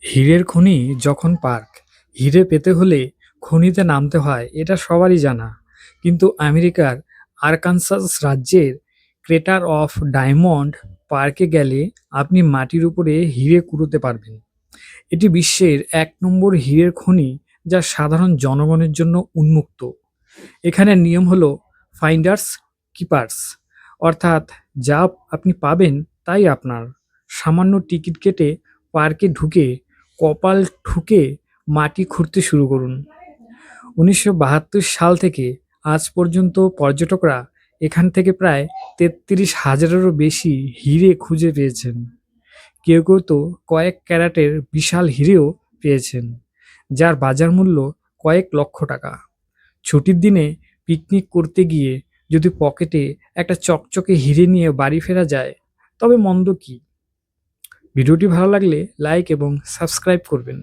হীরের খনি যখন পার্ক। হীরে পেতে হলে খনিতে নামতে হয়, এটা সবারই জানা। কিন্তু আমেরিকার আরকানসাস রাজ্যের ক্রেটার অফ ডায়মন্ড পার্কে গেলে আপনি মাটির উপরে হীরে কুড়োতে পারবেন। এটি বিশ্বের ১ নম্বর হীরের খনি, যা সাধারণ জনগণের জন্য উন্মুক্ত। এখানে নিয়ম হলো ফাইন্ডার্স কিপার্স, অর্থাৎ যা আপনি পাবেন তাই আপনার। সামান্য টিকিট কেটে পার্কে ঢুকে কপাল ঠুকে মাটি খুঁড়তে শুরু করুন। ১৯৭২ সাল থেকে আজ পর্যন্ত পর্যটকরা এখান থেকে প্রায় ৩৩,০০০-এরও বেশি হীরে খুঁজে পেয়েছেন। কেউ কেউ তো কয়েক ক্যারাটের বিশাল হীরেও পেয়েছেন, যার বাজার মূল্য কয়েক লক্ষ টাকা। ছুটির দিনে পিকনিক করতে গিয়ে যদি পকেটে একটা চকচকে হীরে নিয়ে বাড়ি ফেরা যায়, তবে মন্দ কি? ভিডিওটি ভালো লাগলে লাইক এবং সাবস্ক্রাইব করবেন।